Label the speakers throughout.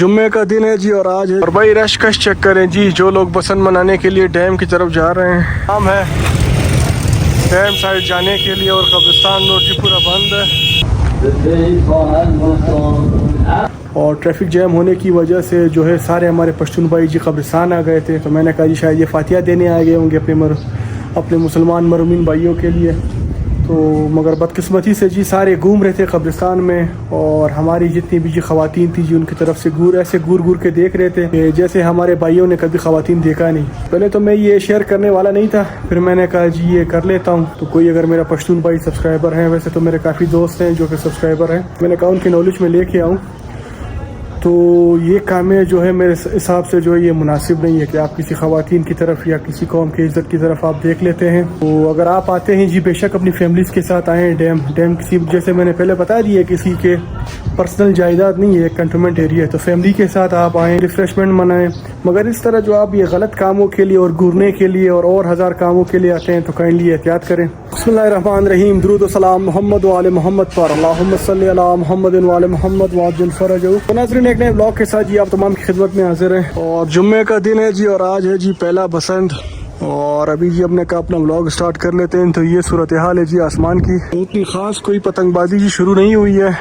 Speaker 1: जुम्मे का दिन है जी और आज है और भाई रश कश चेक करें जी। जो लोग बसंत मनाने के लिए डैम की तरफ जा रहे हैं, हम है डैम साइड जाने के लिए और कब्रिस्तान रोड जी पूरा बंद है और ट्रैफिक जैम होने की वजह से जो है सारे हमारे पश्तून भाई जी कब्रिस्तान आ गए थे। तो मैंने कहा जी शायद ये फातिहा देने आ गए होंगे अपने मुसलमान मरहूमीन भाइयों के लिए। तो मगर बदकिस्मती से जी सारे घूम रहे थे कब्रिस्तान में और हमारी जितनी भी जी ख़वातीन थी जी उनकी तरफ से ऐसे घूर के देख रहे थे कि जैसे हमारे भाइयों ने कभी ख़वातीन देखा नहीं। पहले तो मैं ये शेयर करने वाला नहीं था, फिर मैंने कहा जी ये कर लेता हूँ। तो कोई अगर मेरा पश्तून भाई सब्सक्राइबर हैं, वैसे तो मेरे काफ़ी दोस्त हैं जो कि सब्सक्राइबर हैं, मैंने कहा उनकी नॉलेज में लेके आऊँ। तो ये काम है जो है मेरे हिसाब से जो है ये मुनासिब नहीं है कि आप किसी ख़वातीन की तरफ या किसी कौम की इज़्ज़त की तरफ आप देख लेते हैं। तो अगर आप आते हैं जी बेशक अपनी फैमिलीज़ के साथ आएँ। डैम किसी जैसे मैंने पहले बता दिया किसी के पर्सनल जायदाद नहीं है, एक कंटोनमेंट एरिया है। तो फैमिली के साथ आप आएँ, रिफ़्रेशमेंट मनाएँ। मगर इस तरह जो आप ये गलत कामों के लिए और घूरने के लिए और हज़ार कामों के लिए आते हैं तो काइंडली एहतियात करें। बिस्मिल्लाहिर्रहमानिर्रहीम। दुरूद व सलाम मोहम्मद व आले मोहम्मद पर अल्लाहुम्मा सल्ली अला मोहम्मद व आले मोहम्मद व अज्जिल फरजहू। तो नाज़रीन एक नए ब्लॉग के साथ जी आप तमाम की खिदमत में हाजिर हैं और जुम्मे का दिन है जी और आज है जी पहला बसंत। और अभी जी अपने का अपना व्लॉग स्टार्ट कर लेते हैं। तो ये सूरत हाल है जी आसमान की, उतनी ख़ास कोई पतंगबाजी जी शुरू नहीं हुई है।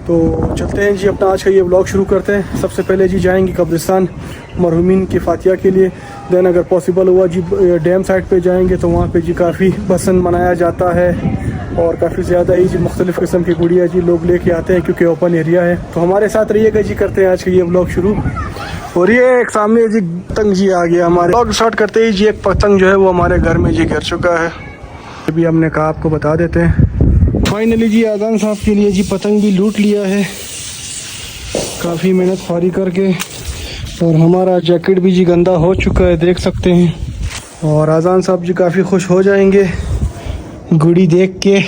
Speaker 1: तो चलते हैं जी अपना आज का ये व्लॉग शुरू करते हैं। सबसे पहले जी जाएंगे कब्रिस्तान मरहूमीन की फातिहा के लिए। दैन अगर पॉसिबल हुआ जी डैम साइड पे जाएंगे तो वहाँ पे जी काफ़ी बसंत मनाया जाता है और काफ़ी ज़्यादा ही जी मुख्तलिफ़ किस्म की गुड़िया जी लोग लेके आते हैं क्योंकि ओपन एरिया है। तो हमारे साथ रहिएगा जी, करते हैं आज का ये व्लॉग शुरू। और ये एक सामने जी पतंग जी आ गया हमारे। व्लॉग स्टार्ट करते ही जी एक पतंग जो है वो हमारे घर में जी गिर चुका है। अभी हमने कहा आपको बता देते हैं। फाइनली जी आज़ान साहब के लिए जी पतंग भी लूट लिया है काफ़ी मेहनत ख्वारी करके। और हमारा जैकेट भी जी गंदा हो चुका है, देख सकते हैं। और आज़ान साहब जी काफ़ी खुश हो जाएंगे गुड़ी देख के।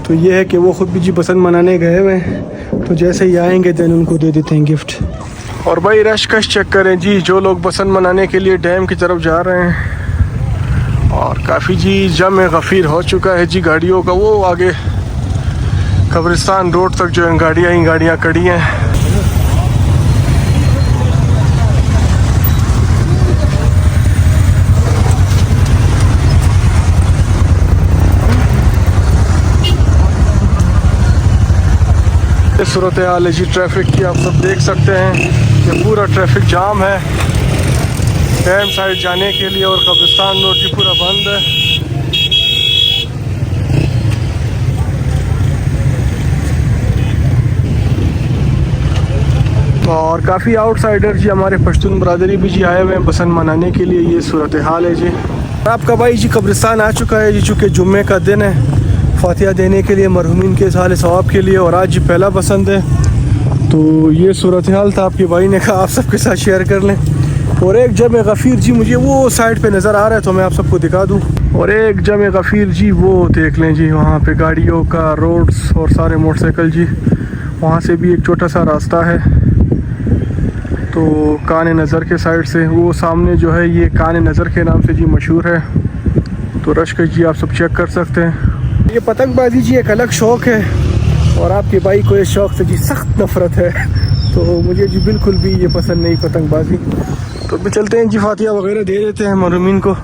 Speaker 1: तो ये है कि वो ख़ुद भी जी बसंत मनाने गए हुए हैं, तो जैसे ही आएंगे देन उनको दे देते हैं गिफ्ट। और भाई रश कश चेक करें जी। जो लोग बसंत मनाने के लिए डैम की तरफ जा रहे हैं और काफ़ी जी जम गफ़ीर हो चुका है जी गाड़ियों का। वो आगे कब्रिस्तान रोड तक जो है गाड़ियाँ ही गाड़ियाँ खड़ी हैं। सूरत हाल है जी ट्रैफिक की, आप सब देख सकते हैं कि पूरा ट्रैफिक जाम है डैम साइड जाने के लिए और कब्रिस्तान रोड जी पूरा बंद है। और काफ़ी आउटसाइडर जी हमारे पश्तून बरादरी भी जी आए हुए हैं बसंत मनाने के लिए। ये सूरत हाल है जी। आपका भाई जी कब्रिस्तान आ चुका है जी, चूँकि जुम्मे का दिन है फातिहा देने के लिए मरहूमीन के साल सवाब के लिए और आज जी पहला बसंत है। तो ये सूरत हाल था, आपके भाई ने कहा आप सबके साथ शेयर कर लें। और एक जम गफ़ीर जी मुझे वो साइड पे नज़र आ रहा है तो मैं आप सबको दिखा दूँ। और एक जम गफ़ीर जी वो देख लें जी, वहाँ पे गाड़ियों का रोड्स और सारे मोटरसाइकिल जी। वहाँ से भी एक छोटा सा रास्ता है तो कान नज़र के साइड से, वो सामने जो है ये कान नज़र के नाम से जी मशहूर है। तो रश के जी आप सब चेक कर सकते हैं। ये पतंगबाजी जी एक अलग शौक़ है और आपके भाई को इस शौक़ से जी सख्त नफ़रत है। तो मुझे जी बिल्कुल भी ये पसंद नहीं पतंगबाजी। तो भी चलते हैं जी फातिहा वगैरह दे देते हैं मरहूमीन को।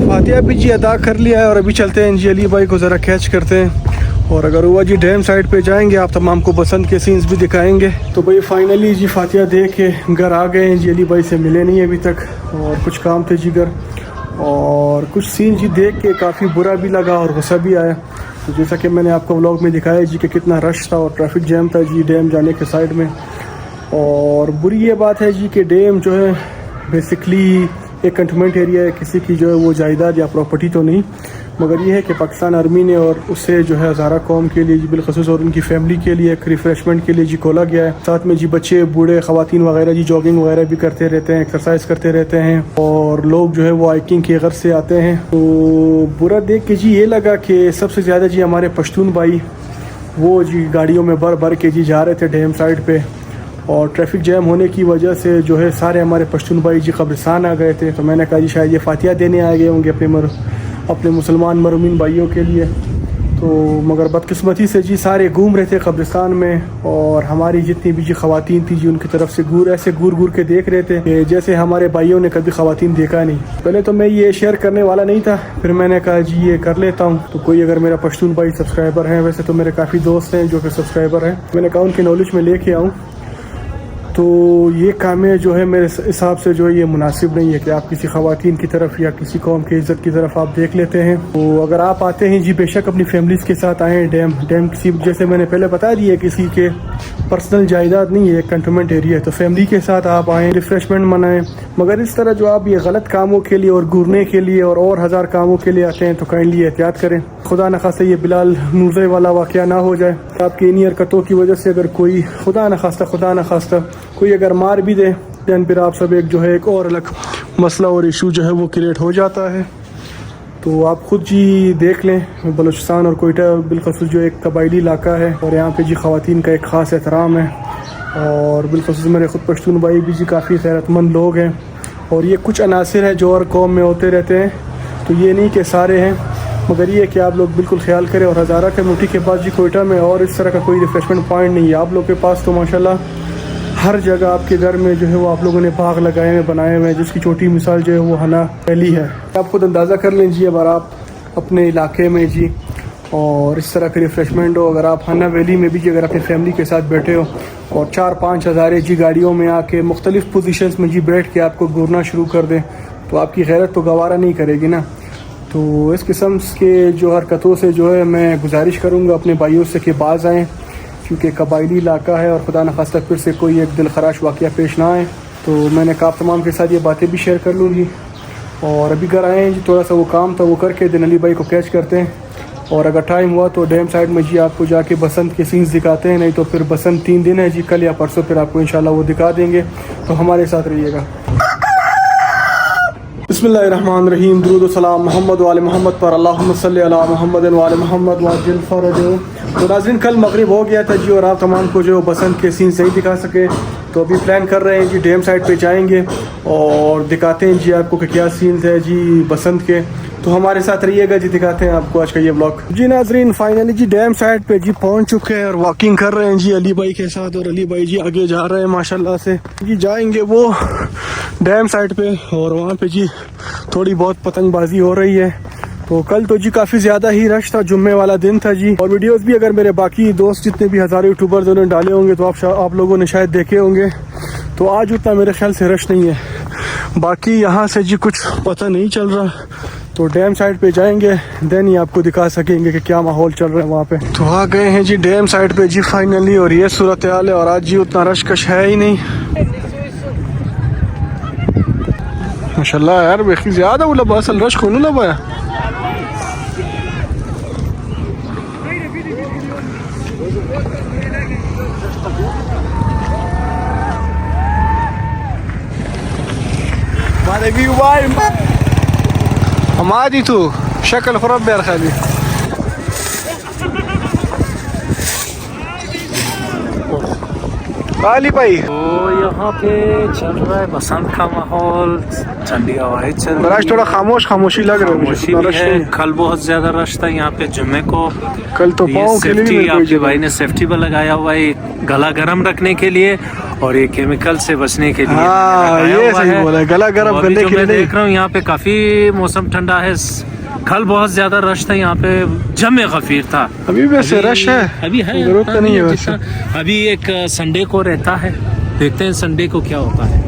Speaker 1: फातिहा भी जी अदा कर लिया है और अभी चलते हैं जी अली भाई को ज़रा कैच करते हैं। और अगर हुआ जी डैम साइड पे जाएंगे आप तमाम को बसंत के सीन्स भी दिखाएंगे। तो भाई फाइनली जी फातिहा दे के घर आ गए हैं जी। अली भाई से मिले नहीं अभी तक और कुछ काम थे जी घर, और कुछ सीन जी देख के काफ़ी बुरा भी लगा और गुस्सा भी आया। तो जैसा कि मैंने आपको व्लॉग में दिखाया जी कि कितना रश था और ट्रैफिक जैम था जी डैम जाने के साइड में। और बुरी ये बात है जी कि डैम जो है बेसिकली एक कंटोनमेंट एरिया है, किसी की जो है वो जायदाद या प्रॉपर्टी तो नहीं। मगर ये है कि पाकिस्तान आर्मी ने और उससे जो है हज़ारा कौम के लिए जी बिलखसूस और उनकी फैमिली के लिए एक रिफ़्रेशमेंट के लिए जी खोला गया है। साथ में जी बच्चे बूढ़े ख़वातीन वगैरह जी जॉगिंग वगैरह भी करते रहते हैं, एक्सरसाइज करते रहते हैं और लोग जो है वो हाइकिंग के गर्ज से आते हैं। तो बुरा देख के जी ये लगा कि सबसे ज़्यादा जी हमारे पश्तून भाई वो जी गाड़ियों में भर भर के जी जा रहे थे डैम साइड पे, और ट्रैफिक जैम होने की वजह से जो है सारे हमारे पश्तून भाई जी कब्रिस्तान आ गए थे। तो मैंने कहा जी शायद ये फातिहा देने आ गए होंगे अपने मुसलमान मरहूमीन भाइयों के लिए। तो मगर बदकिस्मती से जी सारे घूम रहे थे कब्रिस्तान में, और हमारी जितनी भी जी ख़वातीन थी जी उनकी तरफ से ऐसे घूर के देख रहे थे कि जैसे हमारे भाइयों ने कभी ख़वातीन देखा नहीं। पहले तो मैं ये शेयर करने वाला नहीं था, फिर मैंने कहा जी ये कर लेता हूँ। तो कोई अगर मेरा पश्तून भाई सब्सक्राइबर है, वैसे तो मेरे काफ़ी दोस्त हैं जो कि सब्सक्राइबर हैं, मैंने कहा उनकी नॉलेज में लेके आऊँ। तो ये काम है जो है मेरे हिसाब से जो है ये मुनासिब नहीं है कि आप किसी ख़वातीन की तरफ या किसी कौम की इज़्ज़त की तरफ आप देख लेते हैं। तो अगर आप आते हैं जी बेशक अपनी फैमिलीज़ के साथ आएँ। डैम किसी जैसे मैंने पहले बता दिया किसी के पर्सनल जायदाद नहीं है, एक कंटोनमेंट एरिया है। तो फैमिली के साथ आप आएँ, रिफ़्रेशमेंट मनाएँ। मगर इस तरह जो आप ये गलत कामों के लिए और घूरने के लिए और हज़ार कामों के लिए आते हैं तो काइंडली एहतियात करें। खुदा न खास्ता ये बिलाल नूज़े वाला वाक़या ना हो जाए। आपकी इन्हीं हरकतों की वजह से अगर कोई खुदा न खास्ता कोई अगर मार भी दे दैन फिर आप सब एक जो है एक और अलग मसला और इशू जो है वो क्रिएट हो जाता है। तो आप खुद जी देख लें, बलूचिस्तान और कोयटा बिलखसूस जो एक कबायली इलाका है और यहाँ पे जी ख़वातीन का एक ख़ास एहतराम है, और बिलखसूस मेरे ख़ुद पश्तून भाई भी जी काफ़ी गैरतमंद लोग हैं। और ये कुछ अनासिर हैं जो और कौम में होते रहते हैं, तो ये नहीं कि सारे हैं, मगर ये कि आप लोग बिल्कुल ख्याल करें। और हज़ारा कम्यूनिटी के पास जी कोयटा में और इस तरह का कोई रिफ़्रेशमेंट पॉइंट नहीं है। आप लोग के पास तो माशाल्लाह हर जगह आपके घर में जो है वो आप लोगों ने बाग लगाए हुए बनाए हुए हैं, जिसकी छोटी मिसाल जो है वो हना वैली है। आप खुद अंदाज़ा कर लीजिए अगर आप अपने इलाके में जी और इस तरह के रिफ़्रेशमेंट हो, अगर आप हना वैली में भी जी अगर अपनी फैमिली के साथ बैठे हो और 4-5 हज़ारे जी गाड़ियों में आके मुख्तलिफ़ पोजीशंस में जी बैठ के आपको घूरना शुरू कर दें तो आपकी गैरत तो गवारा नहीं करेगी ना। तो इस किस्म के जो हरकतों से जो है मैं गुजारिश करूँगा अपने भाइयों से कि बाज़ आएँ, क्योंकि कबायली इलाका है और खुदा न खास्ता फिर से कोई एक दिल खराश वाक़या पेश ना आए। तो मैंने कहा आप तमाम के साथ ये बातें भी शेयर कर लूँगी। और अभी घर आए हैं जी, थोड़ा सा वो काम था वो करके दिन अली भाई को कैच करते हैं, और अगर टाइम हुआ तो डैम साइड में जी आपको जाके बसंत के सीन्स दिखाते हैं। नहीं तो फिर बसंत 3 दिन है जी, कल या परसों फिर आपको इंशाल्लाह वो दिखा देंगे। तो हमारे साथ रहिएगा। बिस्मिल्लाहिर्रहमानिर्रहीम, दुरूद व सलाम मोहम्मद वाले मोहम्मद पर, अल्लाहुम्मा सल्ली अला मोहम्मद वाले मोहम्मद वाजिल फरज। तो नाज़रीन कल मगरिब हो गया था जी और आप तमाम को जो बसंत के सीन सही दिखा सके, तो अभी प्लान कर रहे हैं जी डैम साइड पे जाएंगे और दिखाते हैं जी आपको कि क्या सीन्स है जी बसंत के। तो हमारे साथ रहिएगा जी, दिखाते हैं आपको आज का ये ब्लॉग। जी नाज़रीन फाइनली जी डैम साइड पे जी पहुंच चुके हैं और वॉकिंग कर रहे हैं जी अली भाई के साथ, और अली भाई जी आगे जा रहे हैं माशाल्लाह से जी। जाएंगे वो डैम साइड पे और वहाँ पे जी थोड़ी बहुत पतंगबाजी हो रही है। तो कल तो जी काफ़ी ज़्यादा ही रश था, जुम्मे वाला दिन था जी। और वीडियोस भी अगर मेरे बाकी दोस्त जितने भी हज़ारों यूट्यूबर्स उन्होंने डाले होंगे तो आप लोगों ने शायद देखे होंगे। तो आज उतना मेरे ख्याल से रश नहीं है, बाकी यहाँ से जी कुछ पता नहीं चल रहा। तो डैम साइड पे जाएंगे देन ही आपको दिखा सकेंगे कि क्या माहौल चल रहा है वहाँ पे। तो आ गए हैं जी डैम साइड पे जी फाइनली, और ये सूरत हाल है। और आज जी उतना रश कश है ही नहीं माशाल्लाह यार, बेखी ज़्यादा वो लबा असल रश कौन लबा है। हमारी तो शक्ल खराब बैर खाली खाली भाई।
Speaker 2: तो यहाँ पे चल रहा है बसंत का माहौल, ठंडी हवाएं चल रही है।
Speaker 1: आज थोड़ा खामोशी लग रहा है।
Speaker 2: कल बहुत ज्यादा रश था यहाँ पे जुम्मे को।
Speaker 1: कल तो पाँव के लिए
Speaker 2: आपके भाई ने सेफ्टी पर लगाया हुआ है गला गर्म रखने के लिए और ये केमिकल से बचने के लिए।
Speaker 1: हाँ, ये सही बोला है, गला गर्म करने के लिए।
Speaker 2: देख रहा हूँ यहाँ पे काफी मौसम ठंडा है। कल बहुत ज्यादा रश था यहाँ पे, जमे गफीर था।
Speaker 1: अभी वैसे रश है,
Speaker 2: अभी है,
Speaker 1: जरूरत तो नहीं है वैसे।
Speaker 2: अभी एक संडे को रहता है, देखते हैं संडे को क्या होता है।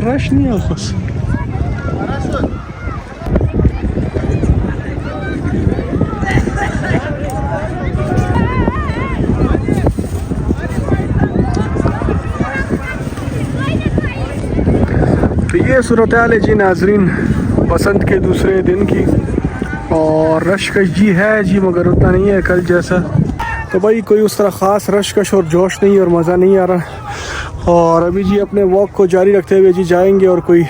Speaker 1: रश नहीं है बस। तो ये ये सूरत हाल है जी नाजरीन बसंत के दूसरे दिन की। और रशकश जी है जी, मगर उतना नहीं है कल जैसा। तो भाई कोई उस तरह ख़ास रशकश और जोश नहीं और मज़ा नहीं आ रहा। और अभी जी अपने वॉक को जारी रखते हुए जी जाएंगे और कोई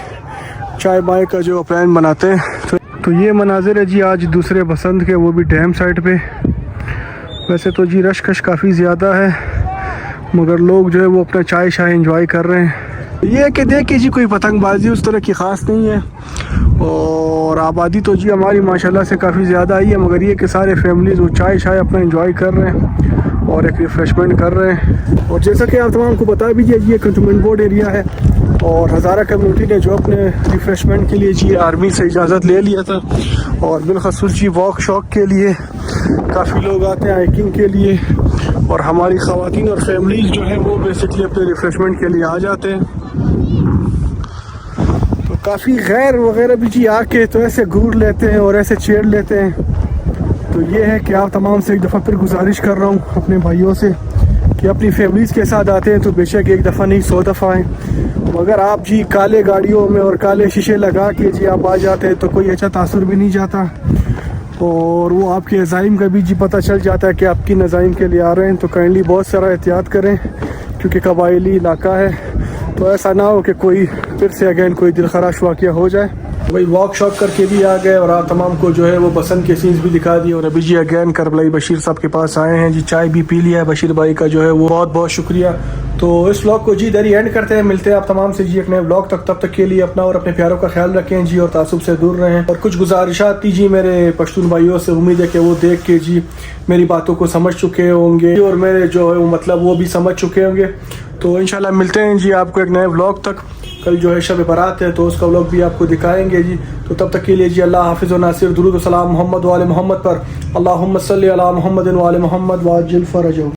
Speaker 1: चाय बाय का जो प्लान बनाते हैं। तो ये मनाजिर है जी आज दूसरे बसंत के, वो भी डैम साइड पे। वैसे तो जी रशकश काफ़ी ज़्यादा है, मगर लोग जो है वो अपना चाय शाय इंजॉय कर रहे हैं। ये है कि देखिए जी कोई पतंगबाजी उस तरह की ख़ास नहीं है। और आबादी तो जी हमारी माशाल्लाह से काफ़ी ज़्यादा आई है, मगर ये कि सारे फैमिलीज़ वो चाय शाय अपना इंजॉय कर रहे हैं और एक रिफ़्रेशमेंट कर रहे हैं। और जैसा कि आप तमाम को बता भी दिया, ये कंटोनमेंट बोर्ड एरिया है और हज़ारा कम्युनिटी ने जो अपने रिफ़्रेशमेंट के लिए जी आर्मी से इजाज़त ले लिया था। और बिलखसूस जी वॉक शॉक के लिए काफ़ी लोग आते हैं, हाइकिंग के लिए। और हमारी ख़वातीन और फैमिलीज़ जो है वो बेसिकली अपने रिफ़्रेशमेंट के लिए आ जाते हैं। तो काफ़ी गैर वगैरह भी जी आके तो ऐसे घूर लेते हैं और ऐसे छेड़ लेते हैं। तो ये है कि आप तमाम से एक दफ़ा फिर गुजारिश कर रहा हूँ अपने भाइयों से कि अपनी फैमिलीज़ के साथ आते हैं तो बेशक एक दफ़ा नहीं 100 दफ़ा आएँ। मगर आप जी काले गाड़ियों में और काले शीशे लगा के जी आप आ जाते हैं तो कोई अच्छा तासुर भी नहीं जाता। और वो आपके अज़ाइम का भी जी पता चल जाता है कि आपकी नज़ाइम के लिए आ रहे हैं। तो काइंडली बहुत सारा एहतियात करें क्योंकि कबायली इलाका है, तो ऐसा ना हो कि कोई फिर से अगेन कोई दिलखराश वाक़या हो जाए। वही वॉक शॉक करके भी आ गए और आप तमाम को जो है वो बसंत के सीन्स भी दिखा दिए। और अभी जी अगेन करबलाई बशीर साहब के पास आए हैं जी, चाय भी पी लिया है। बशीर भाई का जो है वो बहुत बहुत शुक्रिया। तो इस व्लॉग को जी इधर ही एंड करते हैं, मिलते हैं आप तमाम से जी एक नए व्लॉग तक। तब तक के लिए अपना और अपने प्यारों का ख्याल रखें जी और तासुब से दूर रहें। और कुछ गुजारिशात थी जी मेरे पश्तून भाइयों से, उम्मीद है कि वो देख के जी मेरी बातों को समझ चुके होंगे और मेरे जो है वो मतलब वो भी समझ चुके होंगे। तो इंशाल्लाह मिलते हैं जी आपको एक नए व्लॉग तक। कल जो है शब बारात है तो उसका व्लॉग भी आपको दिखाएंगे जी। तो तब तक के लिए जी अल्लाह हाफिज़ व नासिर, दुरूद व सलाम मोहम्मद व आले मोहम्मद पर। अल्लाहुम्मा सल्ली अला मोहम्मद व आले मोहम्मद व अज्जिल फरजहु।